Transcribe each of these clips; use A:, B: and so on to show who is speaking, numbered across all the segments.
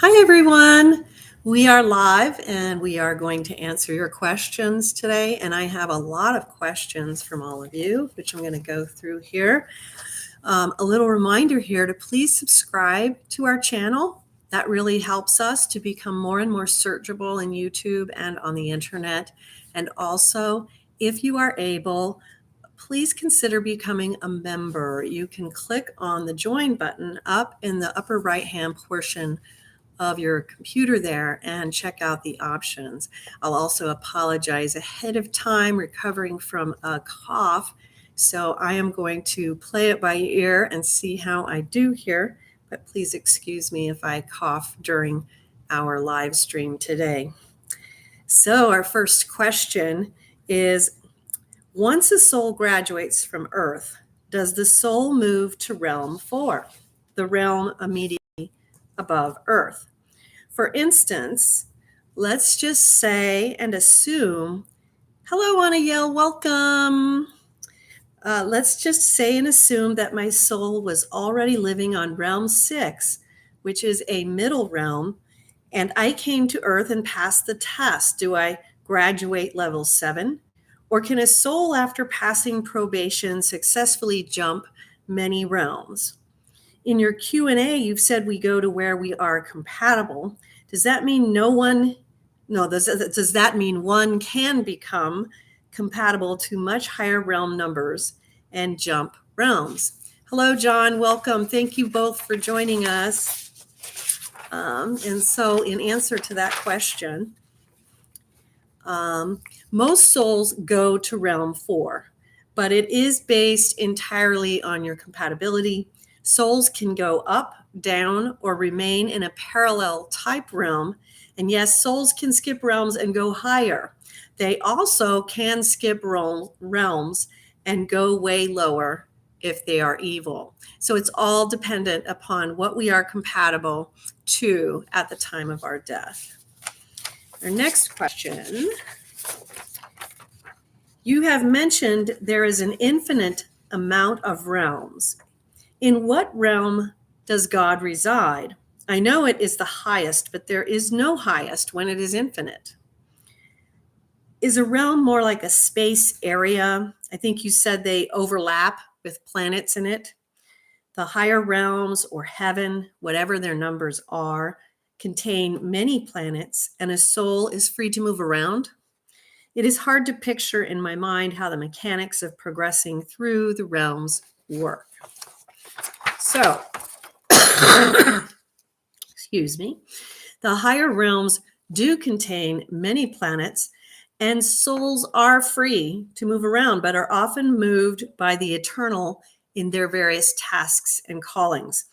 A: Hi, everyone. We are live and we are going to answer your questions today. And I have a lot of questions from all of you, which I'm going to go through here. A little reminder here to please subscribe to our channel. That really helps us to become more and more searchable in YouTube and on the internet. And also, if you are able, please consider becoming a member. You can click on the join button up in the upper right-hand portion of your computer there and check out the options. I'll also apologize ahead of time, recovering from a cough. So I am going to play it by ear and see how I do here, but please excuse me if I cough during our live stream today. So our first question is, once a soul graduates from Earth, does the soul move to realm 4, the realm immediately above Earth? For instance, let's just say and assume, hello, Anayel, welcome. Let's just say and assume that my soul was already living on realm 6, which is a middle realm, and I came to Earth and passed the test. Do I graduate level 7? Or can a soul, after passing probation, successfully jump many realms? In your Q&A, you've said we go to where we are compatible. Does that mean does that mean one can become compatible to much higher realm numbers and jump realms? Hello, John, welcome. Thank you both for joining us. And so in answer to that question, most souls go to realm 4, but it is based entirely on your compatibility. Souls can go up, down, or remain in a parallel type realm. And yes, souls can skip realms and go higher. They also can skip realms and go way lower if they are evil. So it's all dependent upon what we are compatible to at the time of our death. Our next question. You have mentioned there is an infinite amount of realms. In what realm does God reside? I know it is the highest, but there is no highest when it is infinite. Is a realm more like a space area? I think you said they overlap with planets in it. The higher realms or heaven, whatever their numbers are, contain many planets, and a soul is free to move around. It is hard to picture in my mind how the mechanics of progressing through the realms work. So, excuse me, the higher realms do contain many planets, and souls are free to move around, but are often moved by the eternal in their various tasks and callings.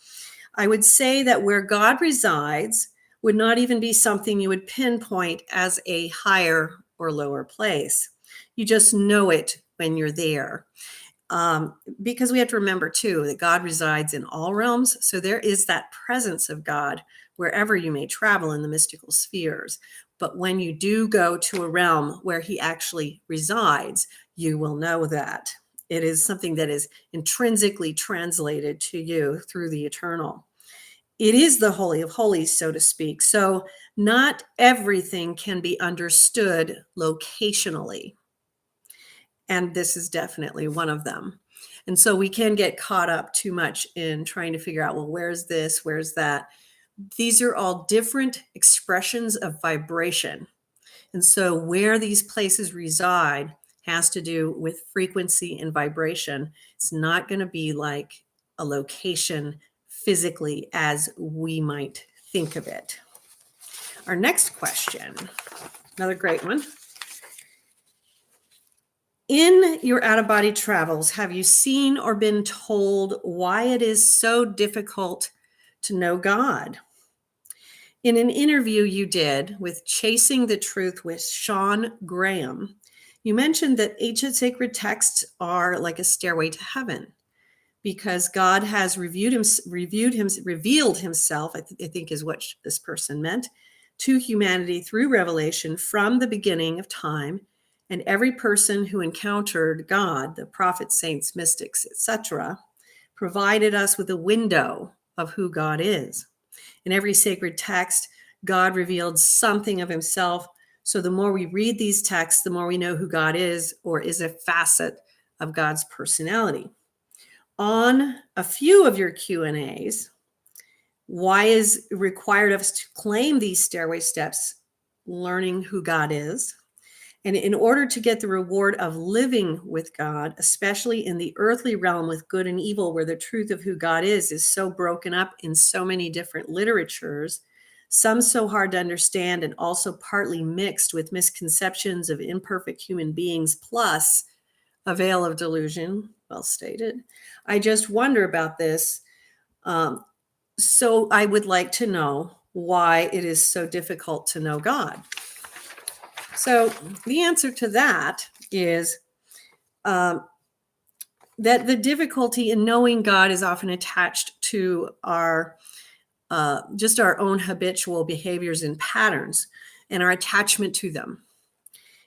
A: I would say that where God resides would not even be something you would pinpoint as a higher or lower place. You just know it when you're there. Because we have to remember too that God resides in all realms. So there is that presence of God wherever you may travel in the mystical spheres. But when you do go to a realm where he actually resides, you will know that. It is something that is intrinsically translated to you through the eternal. It is the Holy of Holies, so to speak. So not everything can be understood locationally. And this is definitely one of them. And so we can get caught up too much in trying to figure out, well, where's this? Where's that? These are all different expressions of vibration. And so where these places reside has to do with frequency and vibration. It's not going to be like a location physically as we might think of it. Our next question, another great one. In your out-of-body travels, have you seen or been told why it is so difficult to know God? In an interview you did with Chasing the Truth with Sean Graham, you mentioned that ancient sacred texts are like a stairway to heaven because God has revealed himself, I think is what this person meant, to humanity through revelation from the beginning of time. And every person who encountered God, the prophets, saints, mystics, etc., provided us with a window of who God is. In every sacred text, God revealed something of himself. So the more we read these texts, the more we know who God is, or is a facet of God's personality. On a few of your Q&As, why is it required of us to claim these stairway steps, learning who God is? And in order to get the reward of living with God, especially in the earthly realm with good and evil, where the truth of who God is so broken up in so many different literatures, some so hard to understand and also partly mixed with misconceptions of imperfect human beings, plus a veil of delusion, well stated. I just wonder about this. So I would like to know why it is so difficult to know God. So the answer to that is that the difficulty in knowing God is often attached to our just our own habitual behaviors and patterns and our attachment to them.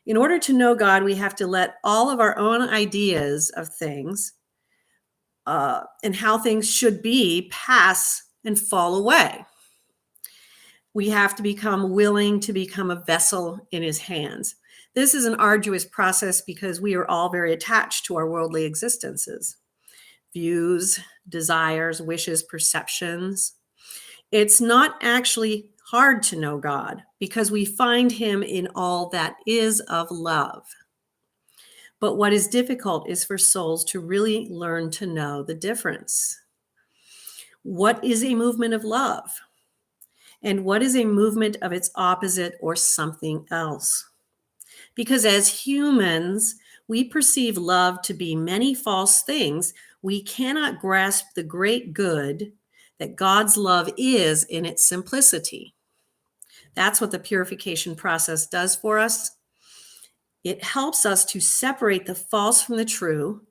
A: In order to know God, we have to let all of our own ideas of things and how things should be pass and fall away. We have to become willing to become a vessel in his hands. This is an arduous process because we are all very attached to our worldly existences, views, desires, wishes, perceptions. It's not actually hard to know God because we find him in all that is of love. But what is difficult is for souls to really learn to know the difference. What is a movement of love? And what is a movement of its opposite or something else? Because as humans, we perceive love to be many false things. We cannot grasp the great good that God's love is in its simplicity. That's what the purification process does for us. It helps us to separate the false from the true.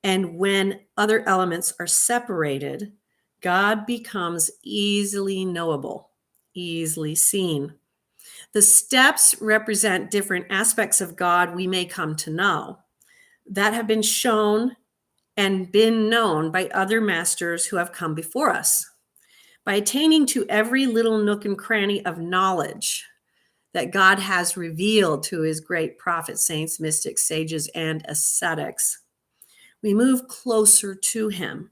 A: And when other elements are separated, God becomes easily knowable, easily seen. The steps represent different aspects of God we may come to know that have been shown and been known by other masters who have come before us. By attaining to every little nook and cranny of knowledge that God has revealed to his great prophets, saints, mystics, sages, and ascetics, we move closer to him.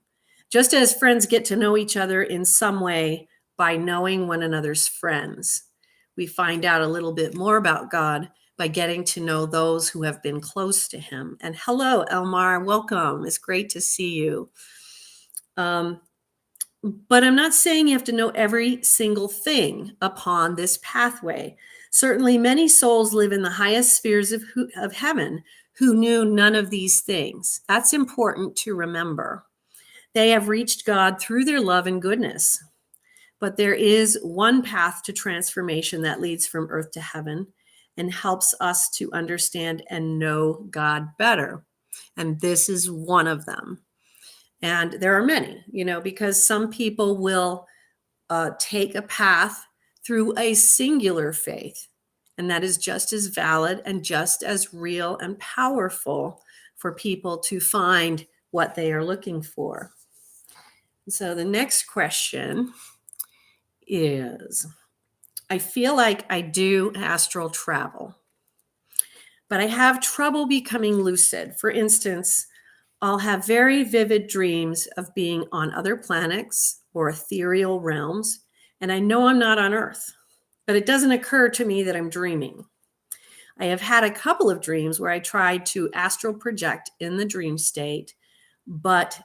A: Just as friends get to know each other in some way by knowing one another's friends, we find out a little bit more about God by getting to know those who have been close to him. And hello, Elmar, welcome. It's great to see you. But I'm not saying you have to know every single thing upon this pathway. Certainly, many souls live in the highest spheres of heaven who knew none of these things. That's important to remember. They have reached God through their love and goodness. But there is one path to transformation that leads from earth to heaven and helps us to understand and know God better. And this is one of them. And there are many, because some people will take a path through a singular faith. And that is just as valid and just as real and powerful for people to find what they are looking for. So the next question is, I feel like I do astral travel, but I have trouble becoming lucid. For instance, I'll have very vivid dreams of being on other planets or ethereal realms, and I know I'm not on Earth, but it doesn't occur to me that I'm dreaming. I have had a couple of dreams where I tried to astral project in the dream state, but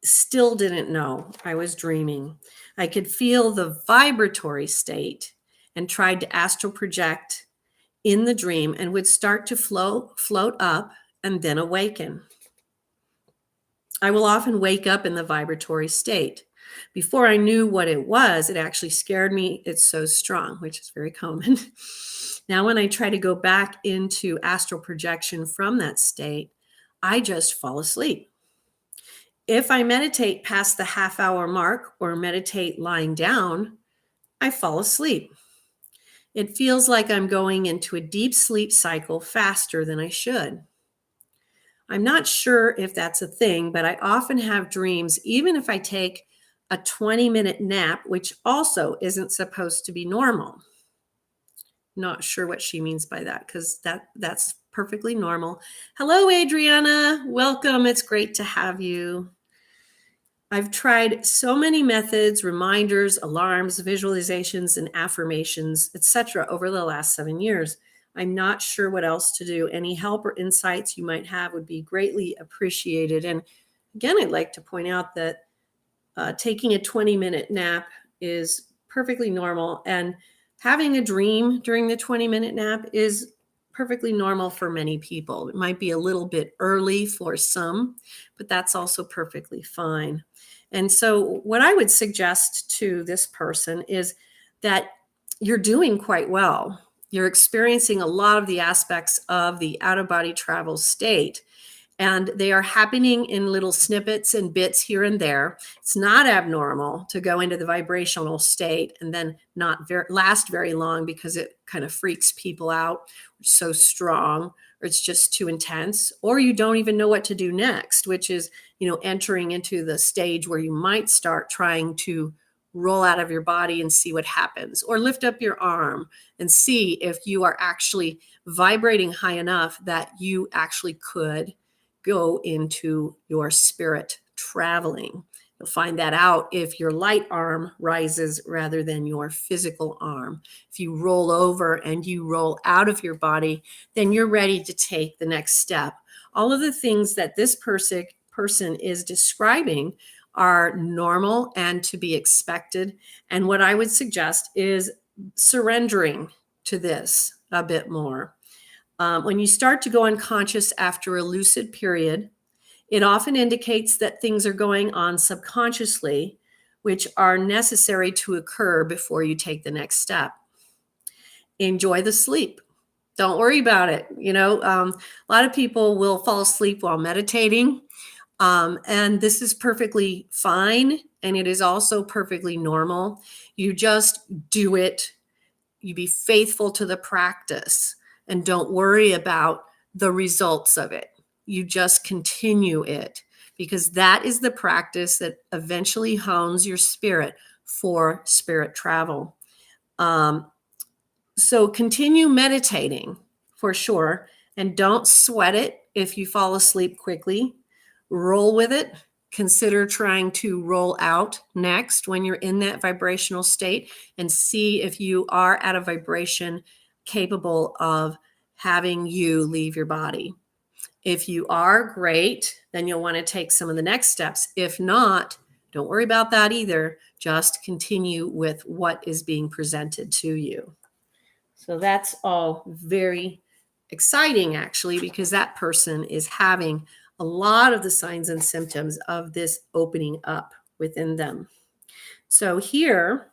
A: still didn't know I was dreaming. I could feel the vibratory state and tried to astral project in the dream and would start to float up and then awaken. I will often wake up in the vibratory state. Before I knew what it was, it actually scared me. It's so strong, which is very common. Now, when I try to go back into astral projection from that state, I just fall asleep. If I meditate past the half-hour mark or meditate lying down, I fall asleep. It feels like I'm going into a deep sleep cycle faster than I should. I'm not sure if that's a thing, but I often have dreams, even if I take a 20-minute nap, which also isn't supposed to be normal. Not sure what she means by that, because that's perfectly normal. Hello, Adriana. Welcome. It's great to have you. I've tried so many methods, reminders, alarms, visualizations, and affirmations, etc. over the last 7 years. I'm not sure what else to do. Any help or insights you might have would be greatly appreciated. And again, I'd like to point out that taking a 20-minute nap is perfectly normal. And having a dream during the 20-minute nap is perfectly normal for many people. It might be a little bit early for some, but that's also perfectly fine. And so what I would suggest to this person is that you're doing quite well. You're experiencing a lot of the aspects of the out-of-body travel state, and they are happening in little snippets and bits here and there. It's not abnormal to go into the vibrational state and then not last very long because it kind of freaks people out. It's so strong, or it's just too intense, or you don't even know what to do next, which is, entering into the stage where you might start trying to roll out of your body and see what happens, or lift up your arm and see if you are actually vibrating high enough that you actually could go into your spirit traveling. You'll find that out if your light arm rises rather than your physical arm. If you roll over and you roll out of your body, then you're ready to take the next step. All of the things that this person is describing are normal and to be expected. And what I would suggest is surrendering to this a bit more. When you start to go unconscious after a lucid period, it often indicates that things are going on subconsciously, which are necessary to occur before you take the next step. Enjoy the sleep. Don't worry about it. A lot of people will fall asleep while meditating, and this is perfectly fine, and it is also perfectly normal. You just do it. You be faithful to the practice. And don't worry about the results of it. You just continue it, because that is the practice that eventually hones your spirit for spirit travel. So continue meditating for sure, and don't sweat it if you fall asleep quickly. Roll with it. Consider trying to roll out next when you're in that vibrational state, and see if you are at a vibration capable of having you leave your body. If you are, great, then you'll want to take some of the next steps. If not, don't worry about that either. Just continue with what is being presented to you. So that's all very exciting, actually, because that person is having a lot of the signs and symptoms of this opening up within them. So here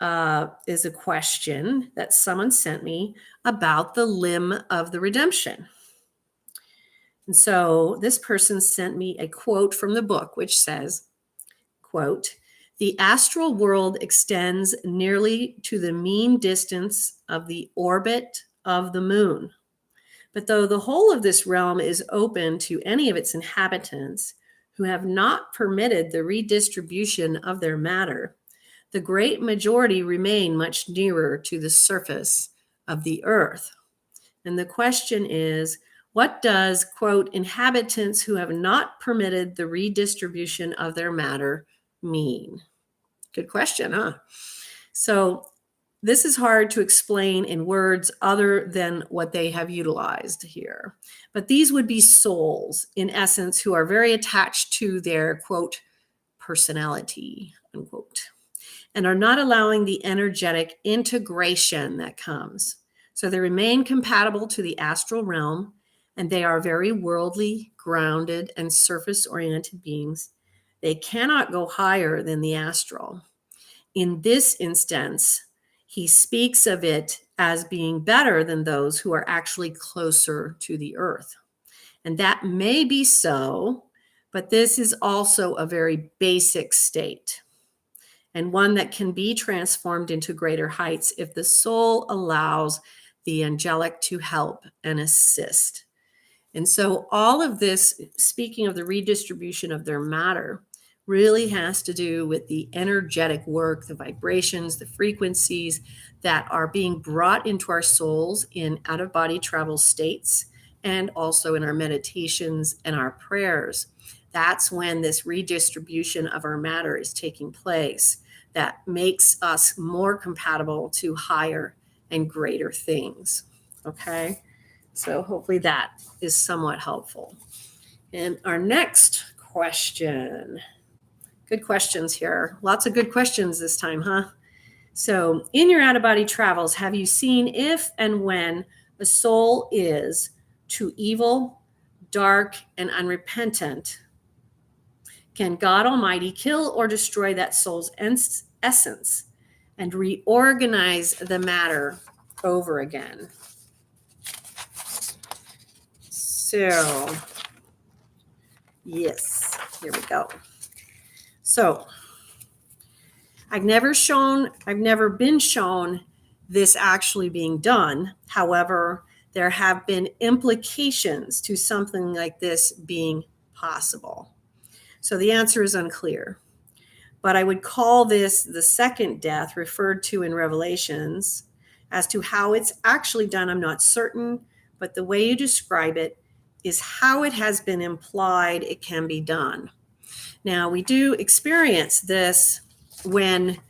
A: is a question that someone sent me about the limb of the redemption. And so this person sent me a quote from the book, which says, quote, "The astral world extends nearly to the mean distance of the orbit of the moon. But though the whole of this realm is open to any of its inhabitants who have not permitted the redistribution of their matter, the great majority remain much nearer to the surface of the earth." And the question is, what does, quote, "inhabitants who have not permitted the redistribution of their matter" mean? Good question, huh? So this is hard to explain in words other than what they have utilized here. But these would be souls, in essence, who are very attached to their, quote, "personality," unquote, and are not allowing the energetic integration that comes. So they remain compatible to the astral realm, and they are very worldly, grounded, and surface-oriented beings. They cannot go higher than the astral. In this instance, he speaks of it as being better than those who are actually closer to the earth. And that may be so, but this is also a very basic state, and one that can be transformed into greater heights if the soul allows the angelic to help and assist. And so all of this, speaking of the redistribution of their matter, really has to do with the energetic work, the vibrations, the frequencies that are being brought into our souls in out-of-body travel states and also in our meditations and our prayers. That's when this redistribution of our matter is taking place that makes us more compatible to higher and greater things. Okay? So hopefully that is somewhat helpful. And our next question. Good questions here. Lots of good questions this time, huh? So, in your out of body travels, have you seen if and when a soul is too evil, dark, and unrepentant? Can God Almighty kill or destroy that soul's essence and reorganize the matter over again? So, yes, here we go. So, I've never been shown this actually being done. However, there have been implications to something like this being possible. So the answer is unclear. But I would call this the second death referred to in Revelations. As to how it's actually done, I'm not certain, but the way you describe it is how it has been implied it can be done. Now, we do experience this when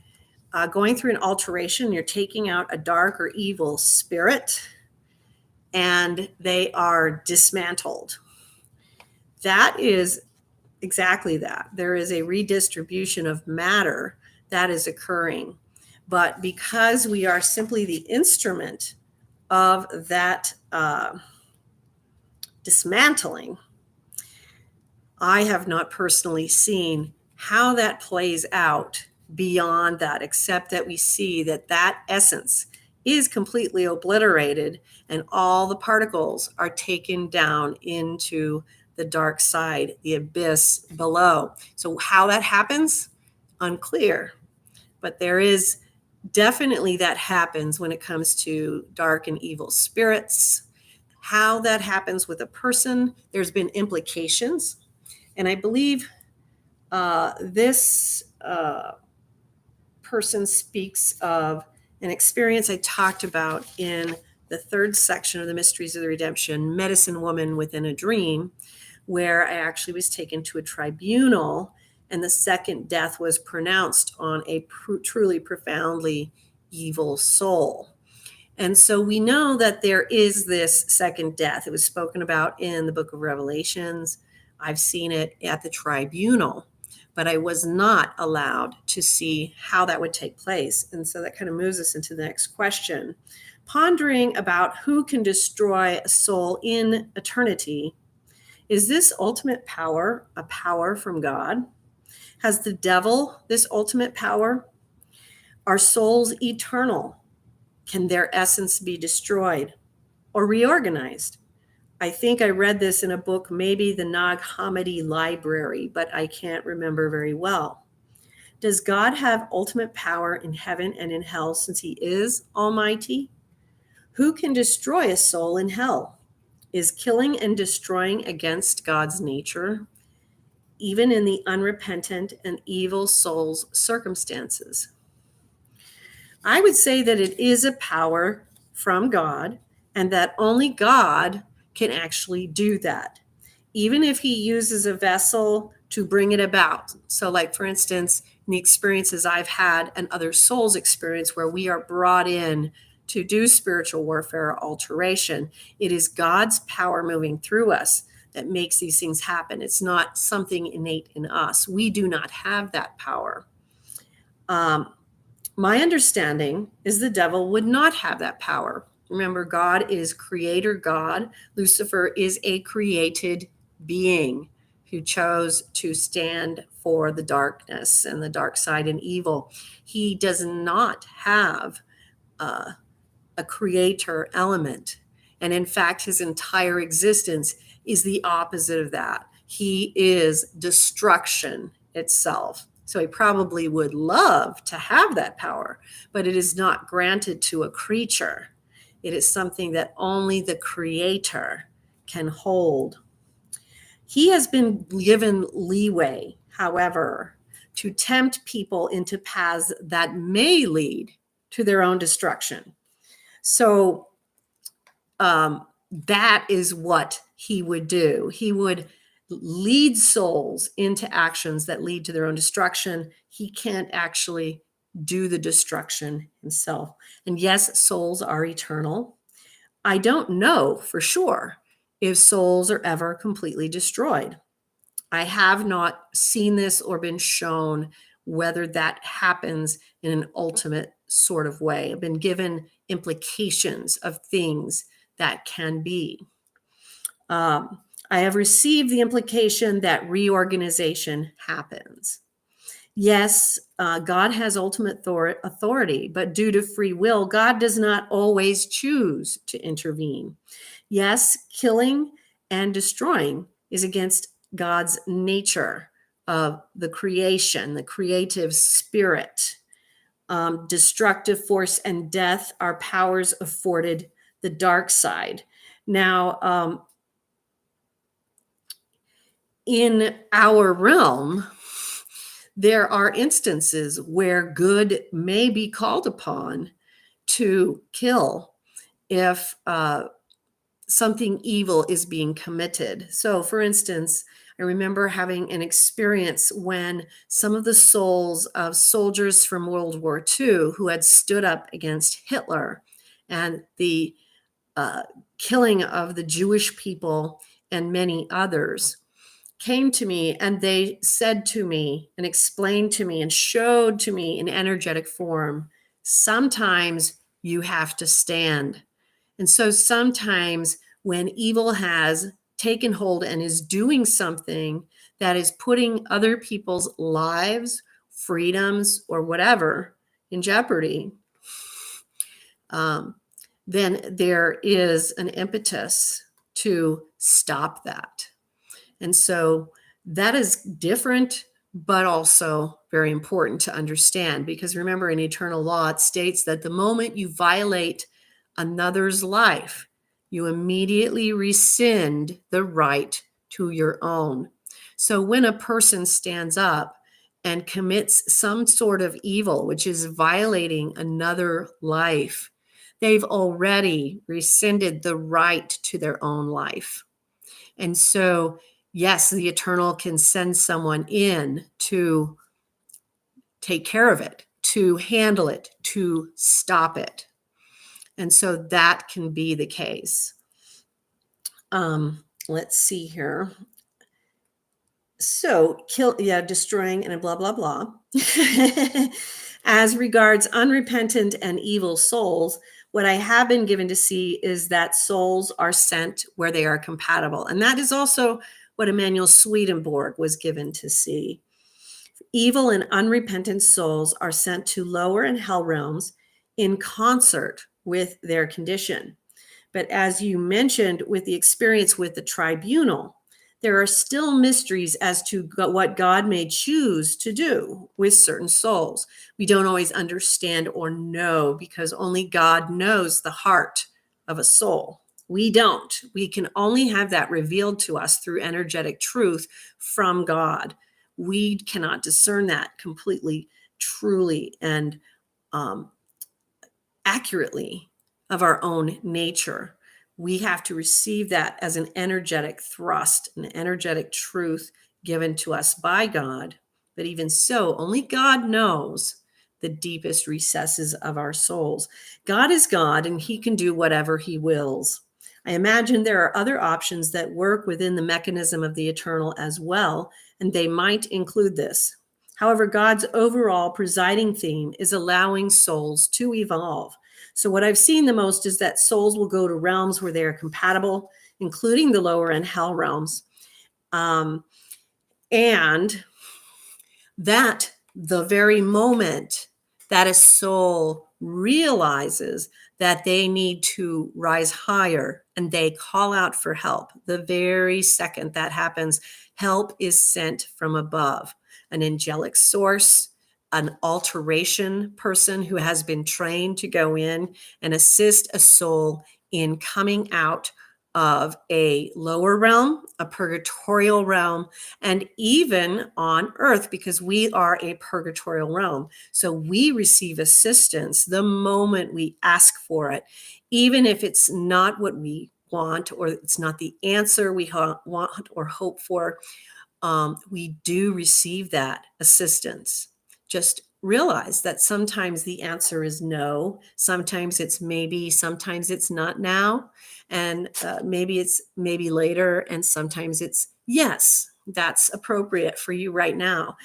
A: going through an alteration, you're taking out a dark or evil spirit, and they are dismantled. That is exactly that. There is a redistribution of matter that is occurring. But because we are simply the instrument of that dismantling, I have not personally seen how that plays out beyond that, except that we see that that essence is completely obliterated and all the particles are taken down into the dark side, the abyss below. So how that happens, unclear. But there is definitely that happens when it comes to dark and evil spirits. How that happens with a person, there's been implications. And I believe this person speaks of an experience I talked about in the third section of the Mysteries of the Redemption, Medicine Woman Within a Dream, where I actually was taken to a tribunal and the second death was pronounced on a truly profoundly evil soul. And so we know that there is this second death. It was spoken about in the book of Revelations. I've seen it at the tribunal, but I was not allowed to see how that would take place. And so that kind of moves us into the next question. Pondering about who can destroy a soul in eternity, is this ultimate power a power from God? Has the devil this ultimate power? Are souls eternal? Can their essence be destroyed or reorganized? I think I read this in a book, maybe the Nag Hammadi Library, but I can't remember very well. Does God have ultimate power in heaven and in hell since he is almighty? Who can destroy a soul in hell? Is killing and destroying against God's nature, even in the unrepentant and evil soul's circumstances? I would say that it is a power from God and that only God can actually do that, even if he uses a vessel to bring it about. So like, for instance, in the experiences I've had and other souls experience where we are brought in to do spiritual warfare or alteration, it is God's power moving through us that makes these things happen. It's not something innate in us. We do not have that power. My understanding is the devil would not have that power. Remember, God is creator God. Lucifer is a created being who chose to stand for the darkness and the dark side and evil. He does not have a creator element. And in fact, his entire existence is the opposite of that. He is destruction itself. So he probably would love to have that power, but it is not granted to a creature. It is something that only the creator can hold. He has been given leeway. however, to tempt people into paths that may lead to their own destruction. So that is what he would do. He would lead souls into actions that lead to their own destruction. He can't actually do the destruction himself. And yes, souls are eternal. I don't know for sure if souls are ever completely destroyed. I have not seen this or been shown whether that happens in an ultimate sort of way. I've been given implications of things that can be. I have received the implication that reorganization happens. Yes, God has ultimate authority, but due to free will, God does not always choose to intervene. Yes, killing and destroying is against God's nature of the creation, the creative spirit. Destructive force and death are powers afforded the dark side. Now, in our realm, there are instances where good may be called upon to kill if something evil is being committed. So, for instance, I remember having an experience when some of the souls of soldiers from World War II who had stood up against Hitler and the killing of the Jewish people and many others came to me, and they said to me and explained to me and showed to me in energetic form, sometimes you have to stand. And so sometimes when evil has taken hold and is doing something that is putting other people's lives, freedoms, or whatever in jeopardy, then there is an impetus to stop that. And so that is different, but also very important to understand, because remember, in eternal law, it states that the moment you violate another's life, you immediately rescind the right to your own. So when a person stands up and commits some sort of evil, which is violating another life, they've already rescinded the right to their own life. And so, yes, the eternal can send someone in to take care of it, to handle it, to stop it. And so that can be the case. Let's see here. So destroying and blah, blah, blah. As regards unrepentant and evil souls, what I have been given to see is that souls are sent where they are compatible. And that is also what Emanuel Swedenborg was given to see. Evil and unrepentant souls are sent to lower and hell realms in concert with their condition. But as you mentioned with the experience with the tribunal, there are still mysteries as to what God may choose to do with certain souls. We don't always understand or know, because only God knows the heart of a soul. We don't. We can only have that revealed to us through energetic truth from God. We cannot discern that completely, truly, and accurately of our own nature. We have to receive that as an energetic thrust, an energetic truth given to us by God. But even so, only God knows the deepest recesses of our souls. God is God, and he can do whatever he wills. I imagine there are other options that work within the mechanism of the eternal as well, and they might include this. However, God's overall presiding theme is allowing souls to evolve. So what I've seen the most is that souls will go to realms where they are compatible, including the lower and hell realms. And that the very moment that a soul realizes that they need to rise higher and they call out for help, the very second that happens, help is sent from above. An angelic source, an alteration person who has been trained to go in and assist a soul in coming out of a lower realm, a purgatorial realm, and even on earth, because we are a purgatorial realm. So we receive assistance the moment we ask for it, even if it's not what we want or it's not the answer we want or hope for. We do receive that assistance. Just realize that sometimes the answer is no, sometimes it's maybe, sometimes it's not now, and maybe it's maybe later, and sometimes it's yes, that's appropriate for you right now.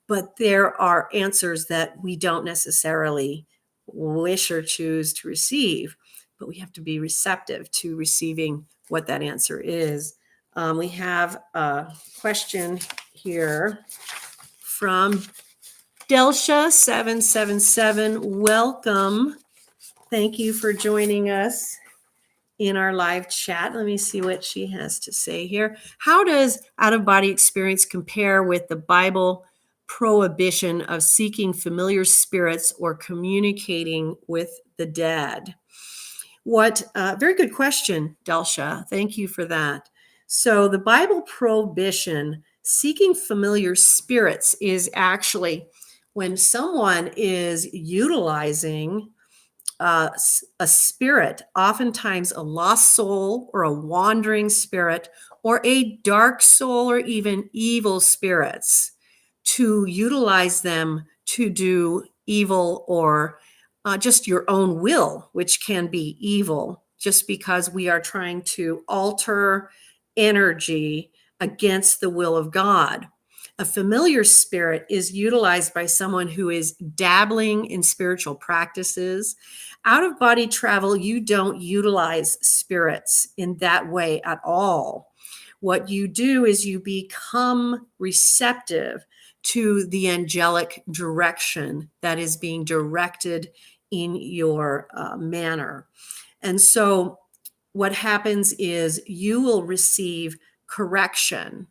A: But there are answers that we don't necessarily wish or choose to receive, but we have to be receptive to receiving what that answer is. We have a question here from Delsha777. Welcome. Thank you for joining us in our live chat. Let me see what she has to say here. How does out-of-body experience compare with the Bible prohibition of seeking familiar spirits or communicating with the dead? What very good question, Delsha. Thank you for that. So the Bible prohibition, seeking familiar spirits, is actually when someone is utilizing a spirit, oftentimes a lost soul or a wandering spirit or a dark soul or even evil spirits, to utilize them to do evil or just your own will, which can be evil, just because we are trying to alter energy against the will of God. A familiar spirit is utilized by someone who is dabbling in spiritual practices. Out of body travel, you don't utilize spirits in that way at all. What you do is you become receptive to the angelic direction that is being directed in your manner. And so what happens is you will receive correction.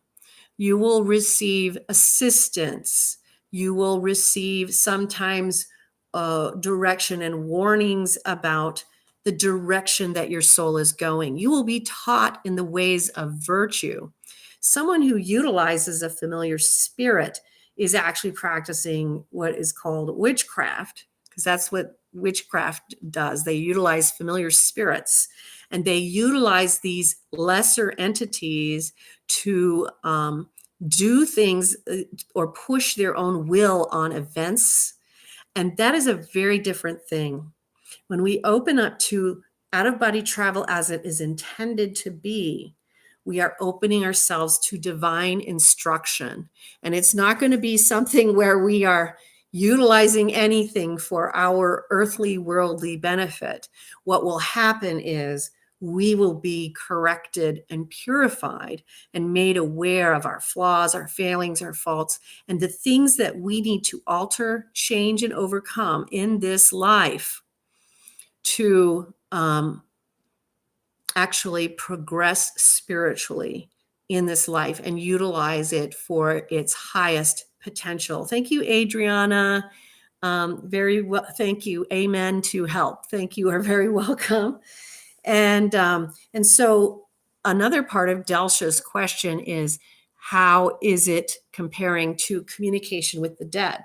A: You will receive assistance. You will receive sometimes direction and warnings about the direction that your soul is going. You will be taught in the ways of virtue. Someone who utilizes a familiar spirit is actually practicing what is called witchcraft, because that's what witchcraft does. They utilize familiar spirits, and they utilize these lesser entities to do things or push their own will on events. And that is a very different thing. When we open up to out of body travel as it is intended to be, we are opening ourselves to divine instruction. And it's not going to be something where we are utilizing anything for our earthly, worldly benefit. What will happen is we will be corrected and purified and made aware of our flaws, our failings, our faults, and the things that we need to alter, change, and overcome in this life to actually progress spiritually in this life and utilize it for its highest potential. Thank you, Adriana. Very well. Thank you. Amen to help. Thank you. Are very welcome. And so another part of Delsha's question is, how is it comparing to communication with the dead?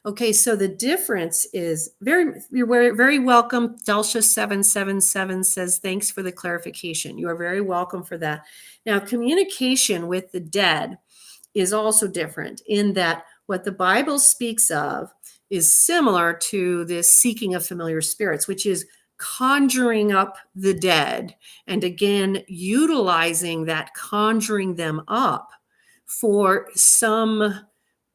A: Okay, so the difference is you're very welcome. Delsha777 says, thanks for the clarification. You are very welcome for that. Now, communication with the dead is also different in that what the Bible speaks of is similar to this seeking of familiar spirits, which is conjuring up the dead, and again, utilizing that conjuring them up for some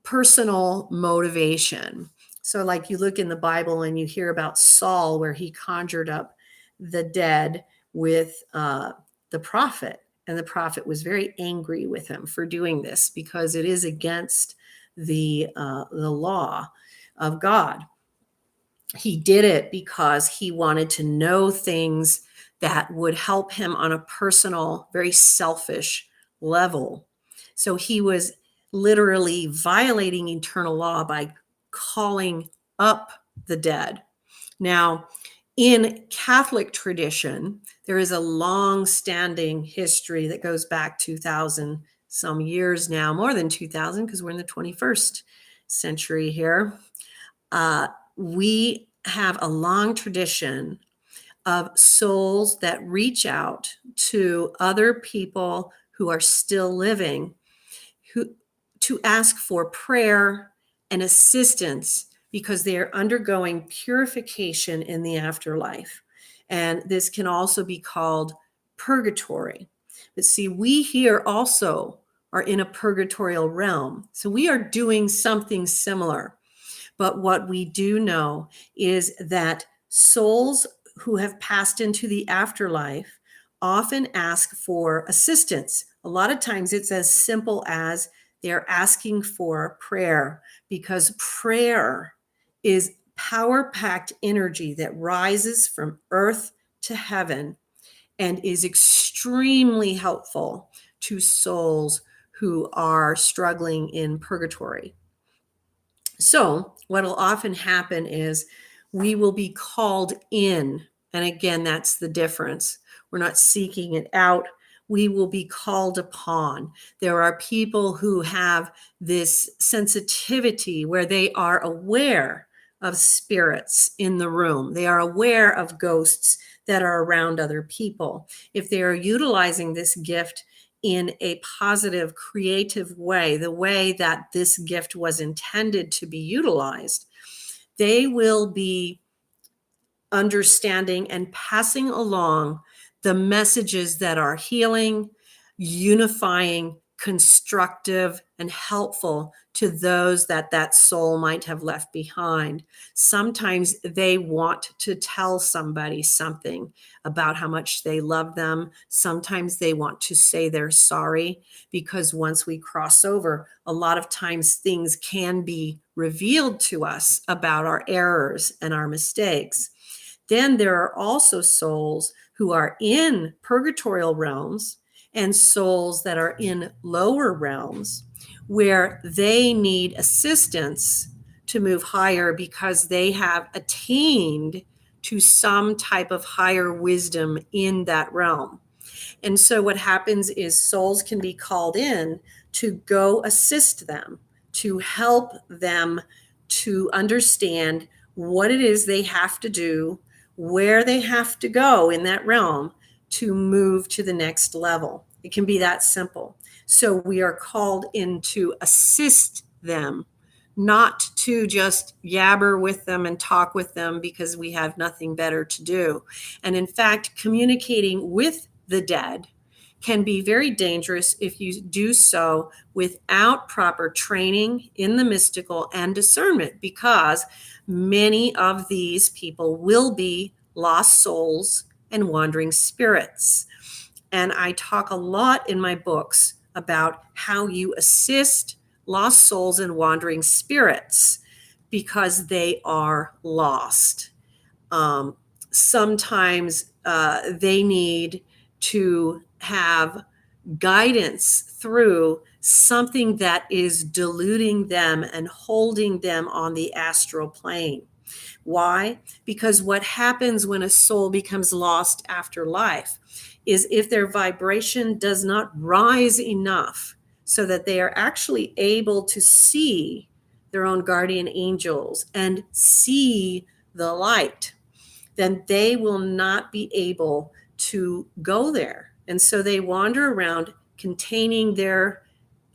A: personal motivation. So, like you look in the Bible and you hear about Saul, where he conjured up the dead with the prophet, and the prophet was very angry with him for doing this because it is against the law of God. He did it because he wanted to know things that would help him on a personal, very selfish level. So he was literally violating eternal law by calling up the dead. Now, In Catholic tradition, there is a long-standing history that goes back 2,000 some years now, more than 2,000 because we're in the 21st century here. We have a long tradition of souls that reach out to other people who are still living, who to ask for prayer and assistance because they are undergoing purification in the afterlife. And this can also be called purgatory. But see, we here also are in a purgatorial realm. So we are doing something similar. But what we do know is that souls who have passed into the afterlife often ask for assistance. A lot of times it's as simple as they're asking for prayer, because prayer is power packed energy that rises from earth to heaven and is extremely helpful to souls who are struggling in purgatory. So, what will often happen is we will be called in. And again, that's the difference. We're not seeking it out. We will be called upon. There are people who have this sensitivity where they are aware of spirits in the room, they are aware of ghosts that are around other people. If they are utilizing this gift in a positive, creative way, the way that this gift was intended to be utilized, they will be understanding and passing along the messages that are healing, unifying, constructive, and helpful to those that that soul might have left behind. Sometimes they want to tell somebody something about how much they love them. Sometimes they want to say they're sorry, because once we cross over, a lot of times things can be revealed to us about our errors and our mistakes. Then there are also souls who are in purgatorial realms and souls that are in lower realms where they need assistance to move higher because they have attained to some type of higher wisdom in that realm. And so what happens is souls can be called in to go assist them, to help them to understand what it is they have to do, where they have to go in that realm to move to the next level. It can be that simple. So we are called in to assist them, not to just yabber with them and talk with them because we have nothing better to do. And in fact, communicating with the dead can be very dangerous if you do so without proper training in the mystical and discernment, because many of these people will be lost souls and wandering spirits. And I talk a lot in my books about how you assist lost souls and wandering spirits because they are lost. Sometimes they need to have guidance through something that is deluding them and holding them on the astral plane. Why? Because what happens when a soul becomes lost after life is if their vibration does not rise enough so that they are actually able to see their own guardian angels and see the light, then they will not be able to go there. And so they wander around containing their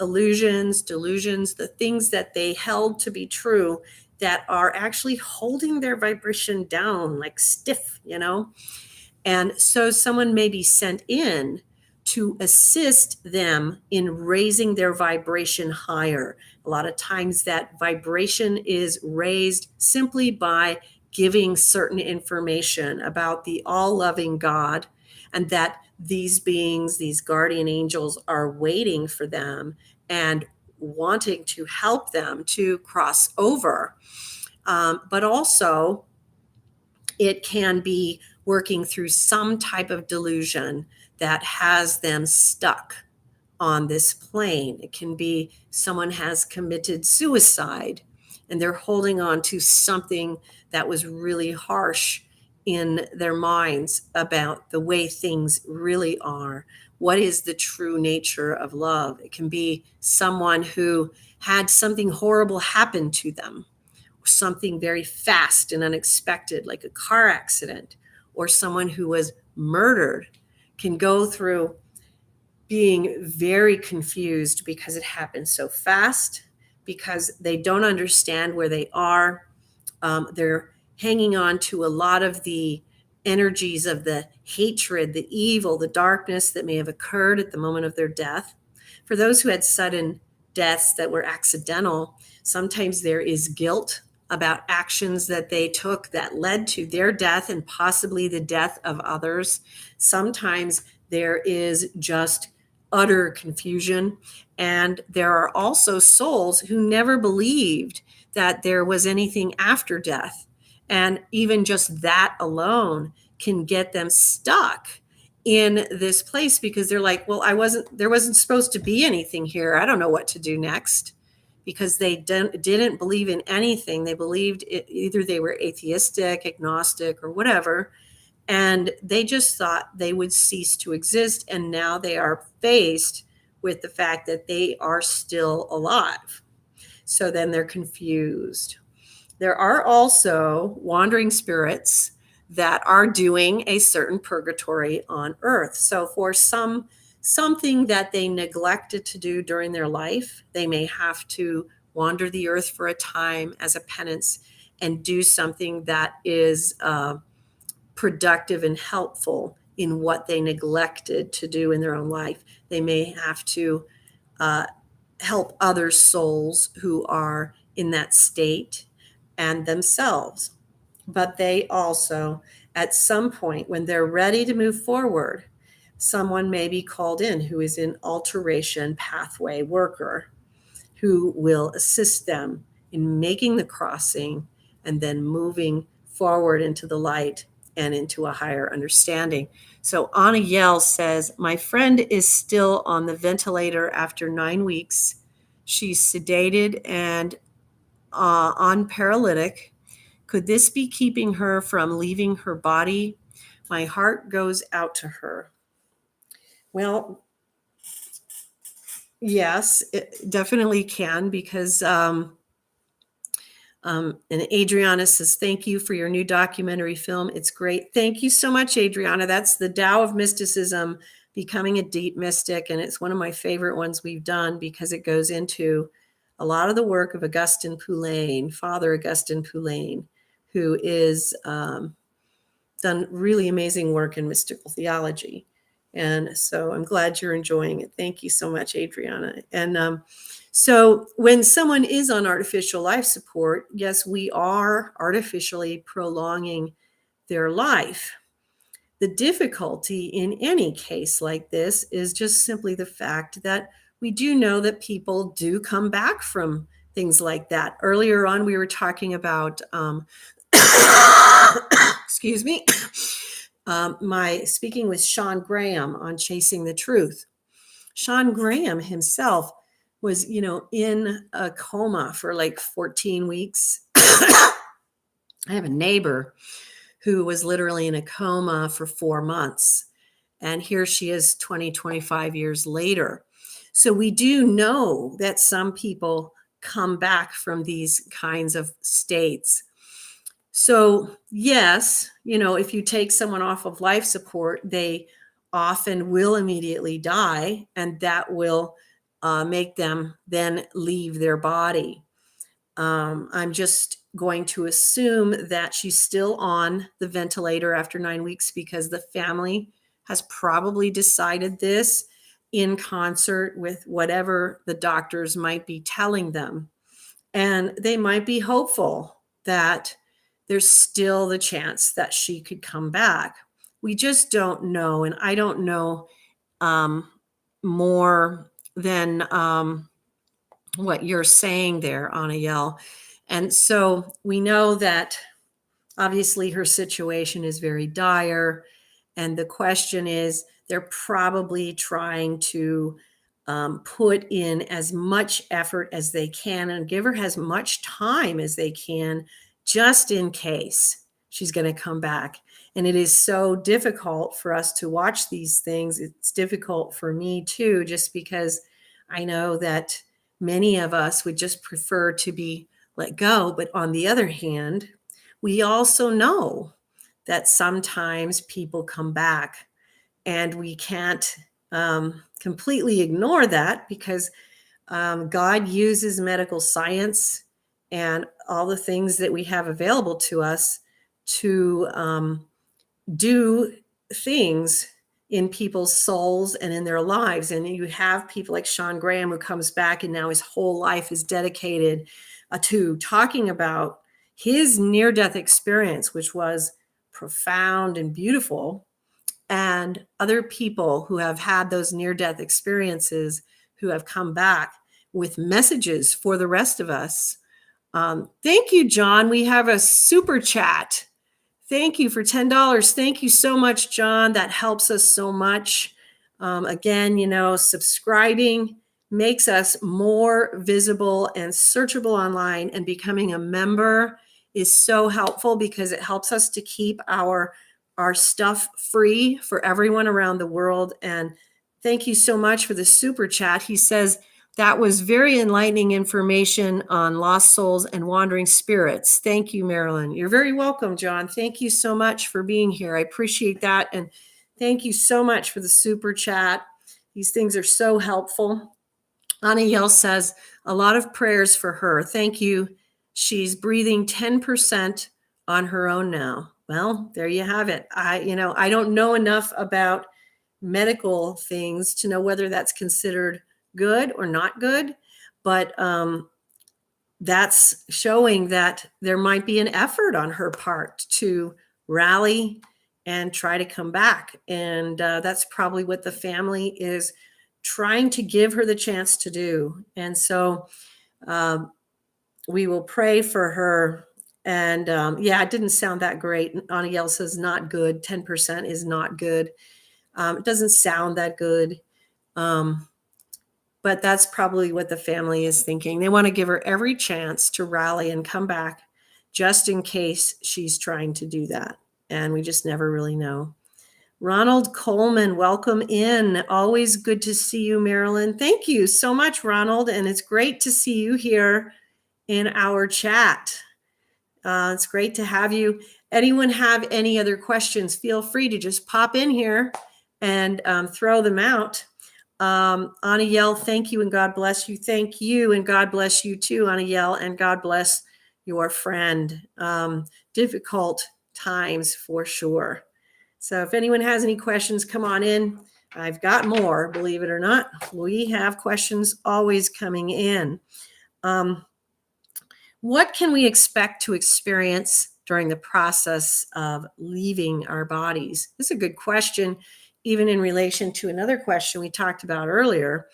A: illusions, delusions, the things that they held to be true that are actually holding their vibration down like stiff, you know? And so someone may be sent in to assist them in raising their vibration higher. A lot of times that vibration is raised simply by giving certain information about the all-loving God, and that these beings, these guardian angels, are waiting for them and wanting to help them to cross over. But also, it can be working through some type of delusion that has them stuck on this plane. It can be someone has committed suicide and they're holding on to something that was really harsh in their minds about the way things really are. What is the true nature of love? It can be someone who had something horrible happen to them, something very fast and unexpected, like a car accident, or someone who was murdered, can go through being very confused because it happened so fast, because they don't understand where they are. They're hanging on to a lot of the energies of the hatred, the evil, the darkness that may have occurred at the moment of their death. For those who had sudden deaths that were accidental, sometimes there is guilt about actions that they took that led to their death and possibly the death of others. Sometimes there is just utter confusion. And there are also souls who never believed that there was anything after death. And even just that alone can get them stuck in this place, because they're like, well, there wasn't supposed to be anything here. I don't know what to do next, because they didn't believe in anything. They believed either they were atheistic, agnostic, or whatever. And they just thought they would cease to exist. And now they are faced with the fact that they are still alive. So then they're confused. There are also wandering spirits that are doing a certain purgatory on earth. So for something that they neglected to do during their life, they may have to wander the earth for a time as a penance and do something that is productive and helpful in what they neglected to do in their own life. They may have to help other souls who are in that state and themselves. But they also, at some point, when they're ready to move forward, someone may be called in who is an alteration pathway worker, who will assist them in making the crossing and then moving forward into the light and into a higher understanding. So Anna Yell says, my friend is still on the ventilator after 9 weeks. She's sedated and on paralytic. Could this be keeping her from leaving her body? My heart goes out to her. Well, yes, it definitely can, because and Adriana says, thank you for your new documentary film. It's great. Thank you so much, Adriana. That's the Tao of Mysticism, Becoming a Deep Mystic. And it's one of my favorite ones we've done, because it goes into a lot of the work of Augustin Poulain, Father Augustin Poulain, who is done really amazing work in mystical theology. And so I'm glad you're enjoying it. Thank you so much, Adriana. And so when someone is on artificial life support, yes, we are artificially prolonging their life. The difficulty in any case like this is just simply the fact that we do know that people do come back from things like that. Earlier on, we were talking about, excuse me, my speaking with Sean Graham on Chasing the Truth. Sean Graham himself was, in a coma for like 14 weeks. I have a neighbor who was literally in a coma for 4 months. And here she is 20, 25 years later. So we do know that some people come back from these kinds of states. So yes, if you take someone off of life support, they often will immediately die, and that will make them then leave their body. I'm just going to assume that she's still on the ventilator after 9 weeks, because the family has probably decided this in concert with whatever the doctors might be telling them. And they might be hopeful that there's still the chance that she could come back. We just don't know. And I don't know more than what you're saying there, Anayel. And so we know that obviously her situation is very dire. And the question is, they're probably trying to put in as much effort as they can and give her as much time as they can, just in case she's going to come back. And it is so difficult for us to watch these things. It's difficult for me too, just because I know that many of us would just prefer to be let go. But on the other hand, we also know that sometimes people come back, and we can't completely ignore that, because God uses medical science and all the things that we have available to us to do things in people's souls and in their lives. And you have people like Sean Graham, who comes back and now his whole life is dedicated to talking about his near-death experience, which was profound and beautiful. And other people who have had those near-death experiences, who have come back with messages for the rest of us. Thank you, John. We have a super chat. Thank you for $10. Thank you so much, John. That helps us so much. Again, subscribing makes us more visible and searchable online, and becoming a member is so helpful because it helps us to keep our stuff free for everyone around the world. And thank you so much for the super chat. He says, that was very enlightening information on lost souls and wandering spirits. Thank you, Marilynn. You're very welcome, John. Thank you so much for being here. I appreciate that. And thank you so much for the super chat. These things are so helpful. Anna Yell says, a lot of prayers for her. Thank you. She's breathing 10% on her own now. Well, there you have it. I don't know enough about medical things to know whether that's considered good or not good, but that's showing that there might be an effort on her part to rally and try to come back. And that's probably what the family is trying to give her the chance to do. And so we will pray for her. And it didn't sound that great. Anna Yell says not good. 10% is not good. It doesn't sound that good. But that's probably what the family is thinking. They want to give her every chance to rally and come back, just in case she's trying to do that. And we just never really know. Ronald Coleman, welcome in. Always good to see you, Marilynn. Thank you so much, Ronald. And it's great to see you here in our chat. It's great to have you. Anyone have any other questions? Feel free to just pop in here and throw them out. Anna Yell, thank you and God bless you. Thank you and God bless you too, Anna Yell, and God bless your friend. Difficult times for sure. So if anyone has any questions, come on in. I've got more, believe it or not. We have questions always coming in. What can we expect to experience during the process of leaving our bodies? This is a good question, even in relation to another question we talked about earlier,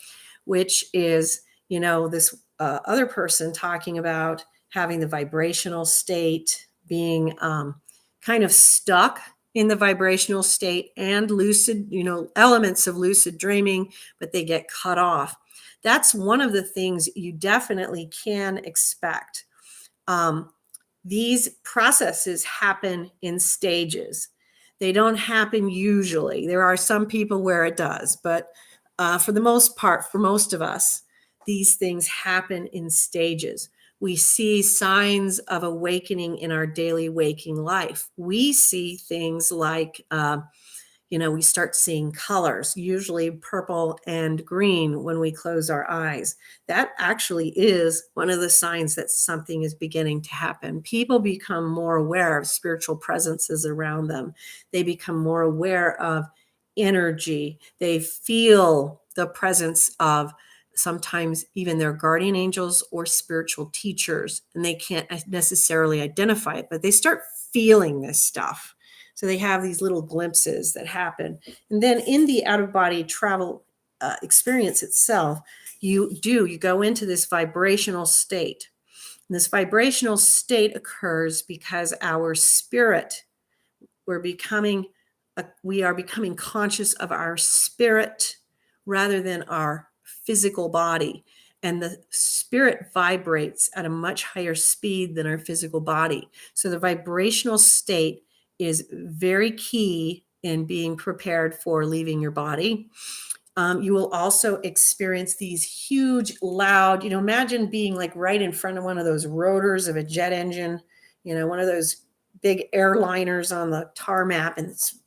A: which is, this other person talking about having the vibrational state, being kind of stuck in the vibrational state, and lucid, elements of lucid dreaming, but they get cut off. That's one of the things you definitely can expect. These processes happen in stages. They don't happen usually. There are some people where it does, but for the most part, for most of us, these things happen in stages. We see signs of awakening in our daily waking life. We see things like, we start seeing colors, usually purple and green when we close our eyes. That actually is one of the signs that something is beginning to happen. People become more aware of spiritual presences around them. They become more aware of energy. They feel the presence of sometimes even their guardian angels or spiritual teachers, and they can't necessarily identify it, but they start feeling this stuff. So they have these little glimpses that happen. And then in the out-of-body travel experience itself, you go into this vibrational state. And this vibrational state occurs because our spirit, we are becoming conscious of our spirit rather than our physical body. and the spirit vibrates at a much higher speed than our physical body. So the vibrational state is very key in being prepared for leaving your body. You will also experience these huge, loud, imagine being like right in front of one of those rotors of a jet engine, one of those big airliners on the tarmac, and it's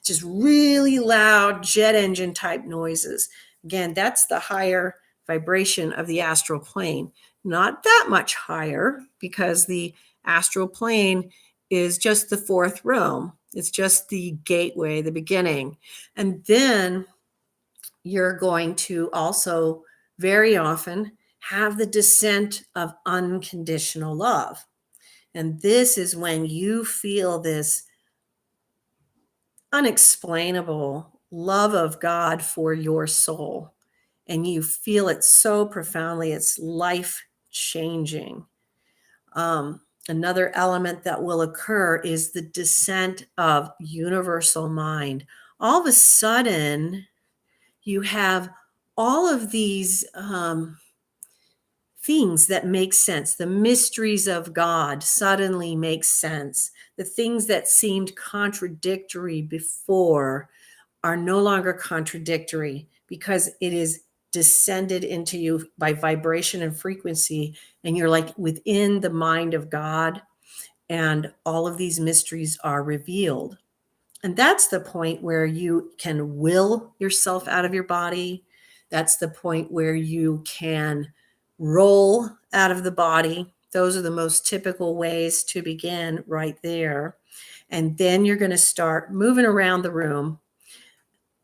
A: just really loud jet engine type noises. Again, that's the higher vibration of the astral plane. Not that much higher, because the astral plane is just the fourth realm. It's just the gateway, the beginning. And then you're going to also very often have the descent of unconditional love. And this is when you feel this unexplainable love of God for your soul. And you feel it so profoundly, it's life changing. Another element that will occur is the descent of universal mind. All of a sudden, you have all of these things that make sense. The mysteries of God suddenly make sense. The things that seemed contradictory before are no longer contradictory, because it is descended into you by vibration and frequency, and you're like within the mind of God, and all of these mysteries are revealed. And that's the point where you can will yourself out of your body. That's the point where you can roll out of the body. Those are the most typical ways to begin right there. And then you're going to start moving around the room,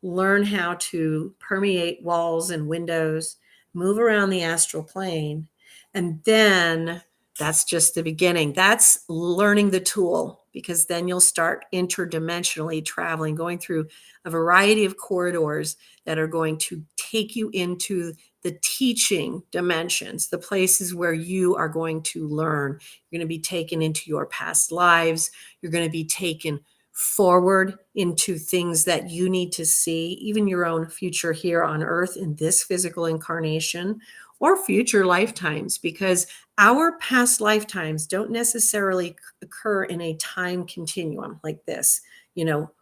A: learn how to permeate walls and windows, move around the astral plane. And then that's just the beginning. That's learning the tool, because then you'll start interdimensionally traveling, going through a variety of corridors that are going to take you into the teaching dimensions, the places where you are going to learn. You're going to be taken into your past lives. You're going to be taken forward into things that you need to see, even your own future here on earth in this physical incarnation, or future lifetimes, because our past lifetimes don't necessarily occur in a time continuum like this,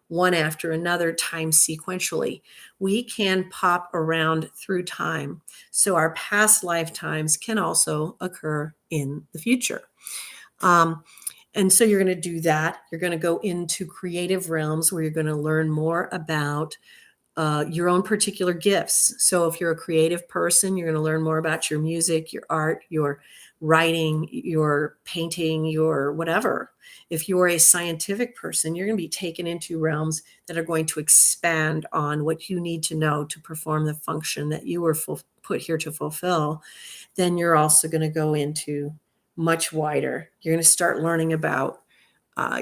A: one after another, time sequentially. We can pop around through time. So our past lifetimes can also occur in the future. And so you're going to do that. You're going to go into creative realms where you're going to learn more about your own particular gifts. So if you're a creative person, you're going to learn more about your music, your art, your writing, your painting, your whatever. If you're a scientific person, you're going to be taken into realms that are going to expand on what you need to know to perform the function that you were put here to fulfill. Then you're also going to go into much wider. You're going to start learning about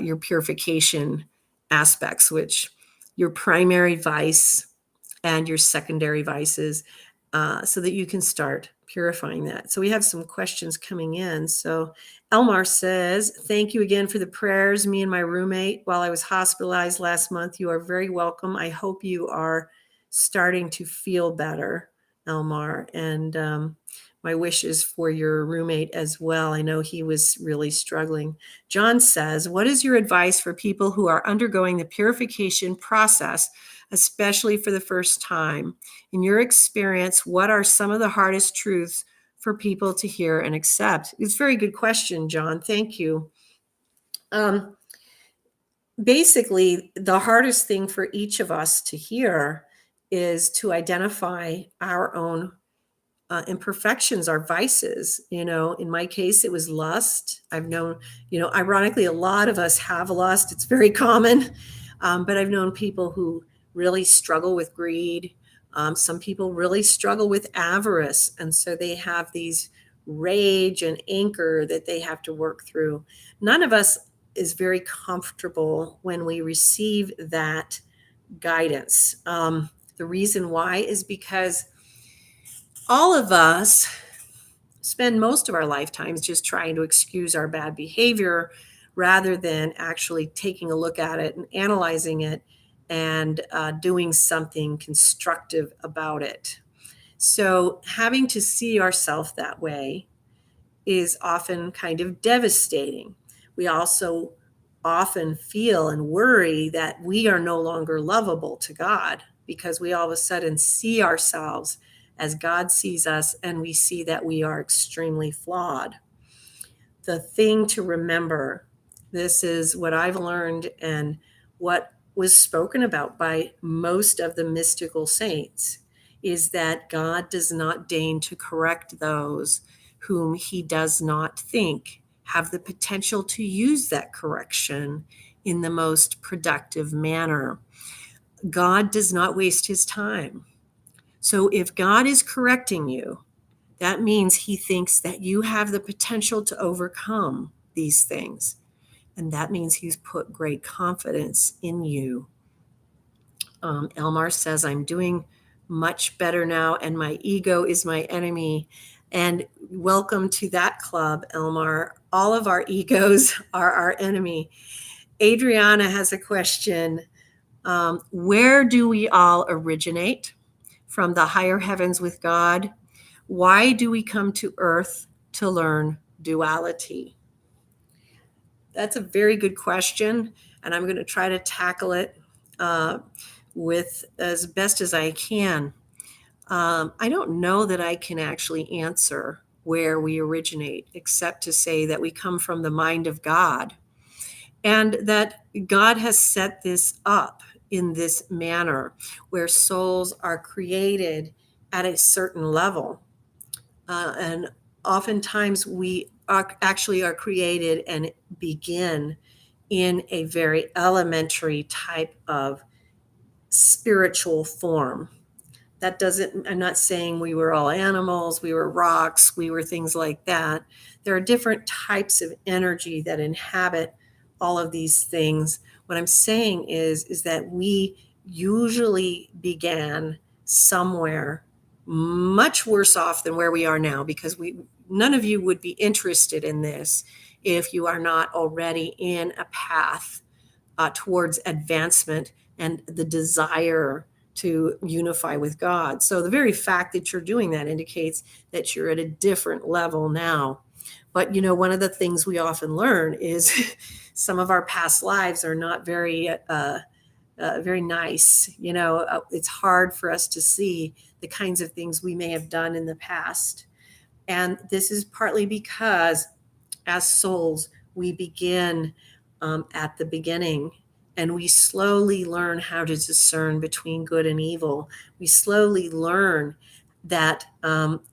A: your purification aspects, which your primary vice and your secondary vices, so that you can start purifying that. So we have some questions coming in. So Elmar says, thank you again for the prayers, me and my roommate, while I was hospitalized last month. You are very welcome. I hope you are starting to feel better, Elmar. And my wishes for your roommate as well. I know he was really struggling. John says, what is your advice for people who are undergoing the purification process, especially for the first time? In your experience, what are some of the hardest truths for people to hear and accept? It's a very good question, John. Thank you. Basically, the hardest thing for each of us to hear is to identify our own imperfections, our vices. In my case, it was lust. I've known, ironically, a lot of us have lust. It's very common. But I've known people who really struggle with greed. Some people really struggle with avarice. And so they have these rage and anger that they have to work through. None of us is very comfortable when we receive that guidance. The reason why is because all of us spend most of our lifetimes just trying to excuse our bad behavior rather than actually taking a look at it and analyzing it and doing something constructive about it. So having to see ourselves that way is often kind of devastating. We also often feel and worry that we are no longer lovable to God because we all of a sudden see ourselves as God sees us, and we see that we are extremely flawed. The thing to remember, this is what I've learned and what was spoken about by most of the mystical saints, is that God does not deign to correct those whom he does not think have the potential to use that correction in the most productive manner. God does not waste his time. So if God is correcting you, that means he thinks that you have the potential to overcome these things. And that means he's put great confidence in you. Elmar says, I'm doing much better now, and my ego is my enemy. And welcome to that club, Elmar. All of our egos are our enemy. Adriana has a question. Where do we all originate? From the higher heavens with God? Why do we come to Earth to learn duality? That's a very good question, and I'm going to try to tackle it with as best as I can. I don't know that I can actually answer where we originate, except to say that we come from the mind of God, and that God has set this up in this manner where souls are created at a certain level. And oftentimes we actually are created and begin in a very elementary type of spiritual form. That doesn't, I'm not saying we were all animals, we were rocks, we were things like that. There are different types of energy that inhabit all of these things. What I'm saying is that we usually began somewhere much worse off than where we are now, because none of you would be interested in this if you are not already in a path towards advancement and the desire to unify with God. So the very fact that you're doing that indicates that you're at a different level now. But one of the things we often learn is some of our past lives are not very nice. It's hard for us to see the kinds of things we may have done in the past. And this is partly because as souls, we begin at the beginning, and we slowly learn how to discern between good and evil. We slowly learn that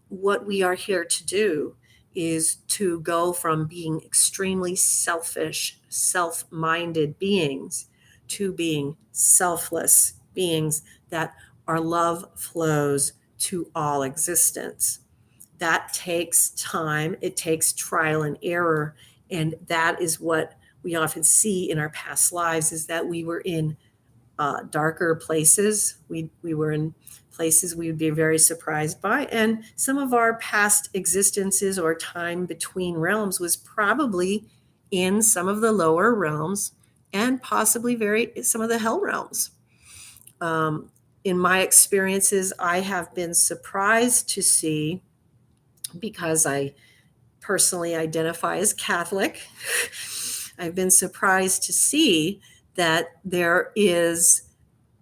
A: what we are here to do is to go from being extremely selfish, self-minded beings to being selfless beings that our love flows to all existence. That takes time. It takes trial and error. And that is what we often see in our past lives, is that we were in darker places. We were in places we would be very surprised by. And some of our past existences or time between realms was probably in some of the lower realms and possibly some of the hell realms. In my experiences, I have been surprised to see, because I personally identify as Catholic, I've been surprised to see that there is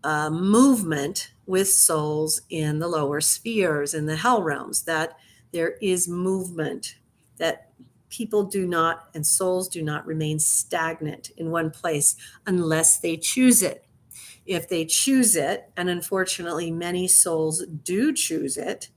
A: a movement with souls in the lower spheres, in the hell realms, that there is movement, that people do not, and souls do not remain stagnant in one place unless they choose it. If they choose it, and unfortunately many souls do choose it,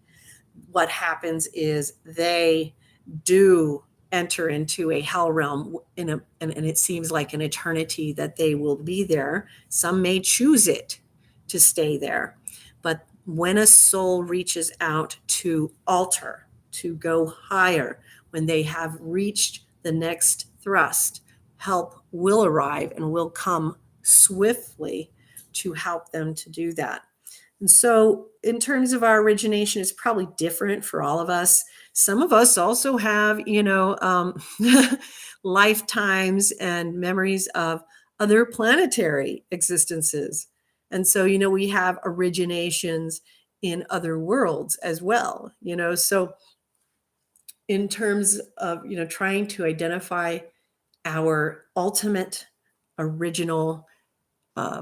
A: what happens is they do enter into a hell realm and it seems like an eternity that they will be there. Some may choose it to stay there. But when a soul reaches out to alter, to go higher, when they have reached the next thrust, help will arrive and will come swiftly to help them to do that. And so in terms of our origination, it's probably different for all of us. Some of us also have, lifetimes and memories of other planetary existences. And so, we have originations in other worlds as well, so in terms of, trying to identify our ultimate original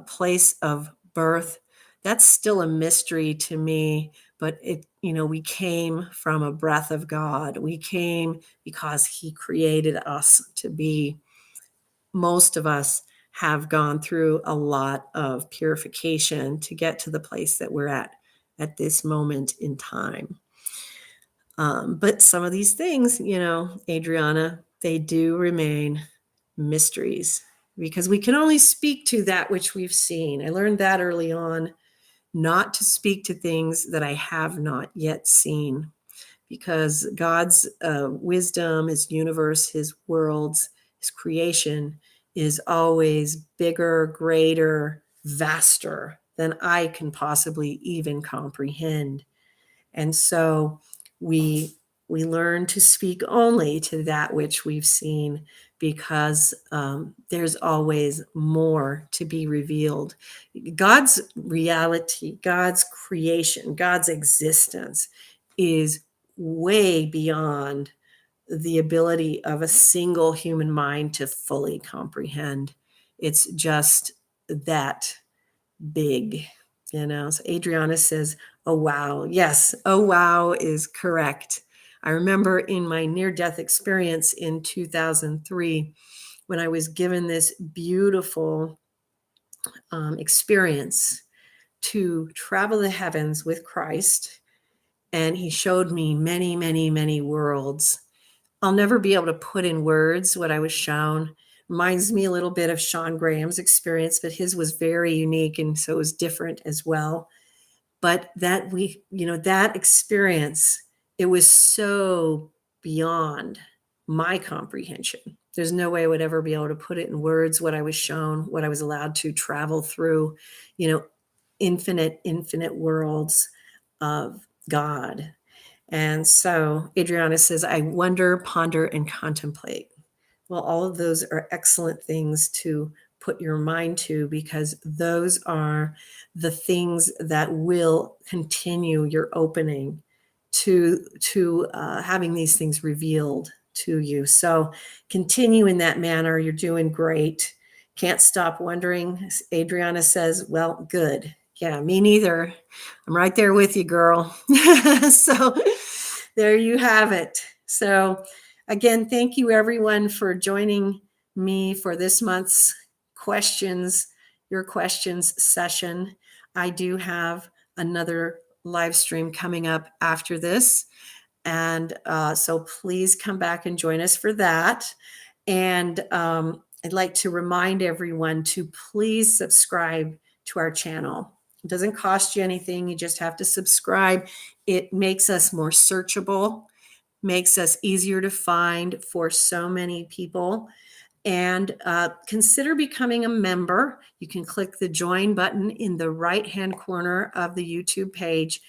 A: place of birth, that's still a mystery to me. But we came from a breath of God. We came because He created us to be. Most of us have gone through a lot of purification to get to the place that we're at this moment in time. But some of these things, Adriana, they do remain mysteries because we can only speak to that which we've seen. I learned that early on, not to speak to things that I have not yet seen, because God's wisdom, His universe, His worlds, His creation is always bigger, greater, vaster than I can possibly even comprehend. And so we learn to speak only to that which we've seen, because there's always more to be revealed. God's reality, God's creation, God's existence is way beyond the ability of a single human mind to fully comprehend. It's just that big, So Adriana says, oh, wow. Yes. Oh, wow is correct. I remember in my near-death experience in 2003, when I was given this beautiful experience to travel the heavens with Christ, and He showed me many, many, many worlds. I'll never be able to put in words what I was shown. Reminds me a little bit of Sean Graham's experience, but his was very unique, and so it was different as well. But that experience, it was so beyond my comprehension. There's no way I would ever be able to put it in words, what I was shown, what I was allowed to travel through, infinite worlds of God. And so Adriana says, I wonder, ponder, and contemplate. Well, all of those are excellent things to put your mind to, because those are the things that will continue your opening to having these things revealed to you. So continue in that manner. You're doing great. Can't stop wondering. Adriana says, well, good. Yeah, me neither. I'm right there with you, girl. So there you have it. So again, thank you everyone for joining me for this month's your questions session. I do have another live stream coming up after this. And so please come back and join us for that. And I'd like to remind everyone to please subscribe to our channel. It doesn't cost you anything. You just have to subscribe. It makes us more searchable, makes us easier to find for so many people. And consider becoming a member. You can click the join button in the right-hand corner of the YouTube page.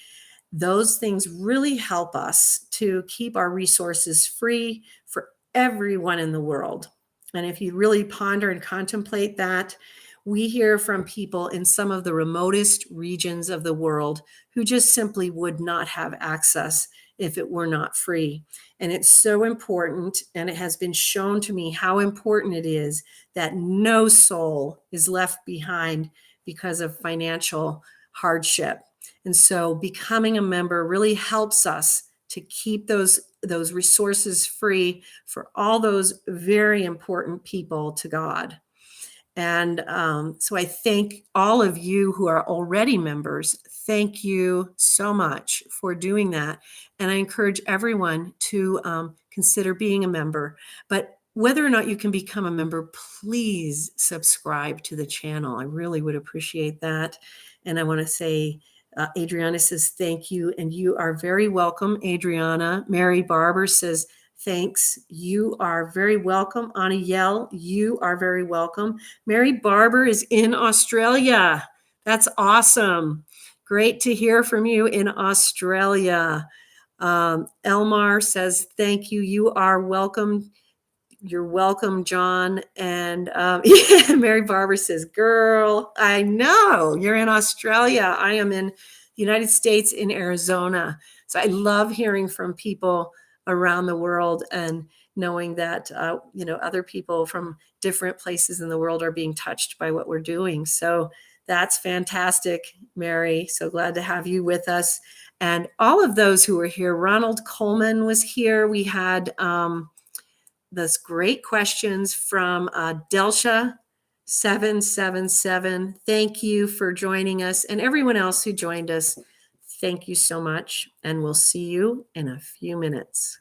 A: Those things really help us to keep our resources free for everyone in the world. And if you really ponder and contemplate that, we hear from people in some of the remotest regions of the world who just simply would not have access if it were not free. And it's so important, and it has been shown to me how important it is that no soul is left behind because of financial hardship. And so becoming a member really helps us to keep those resources free for all those very important people to God. And so I thank all of you who are already members. Thank you so much for doing that. And I encourage everyone to consider being a member. But whether or not you can become a member, please subscribe to the channel. I really would appreciate that. And I want to say, Adriana says, thank you. And you are very welcome, Adriana. Mary Barber says, thanks. You are very welcome. Anna Yell, you are very welcome. Mary Barber is in Australia. That's awesome. Great to hear from you in Australia. Elmar says, thank you. You are welcome. You're welcome, John. And Mary Barber says, girl, I know you're in Australia. I am in the United States in Arizona. So I love hearing from people around the world and knowing that, other people from different places in the world are being touched by what we're doing. So that's fantastic, Mary. So glad to have you with us. And all of those who were here, Ronald Coleman was here. We had those great questions from Delsha 777. Thank you for joining us. And everyone else who joined us, thank you so much. And we'll see you in a few minutes.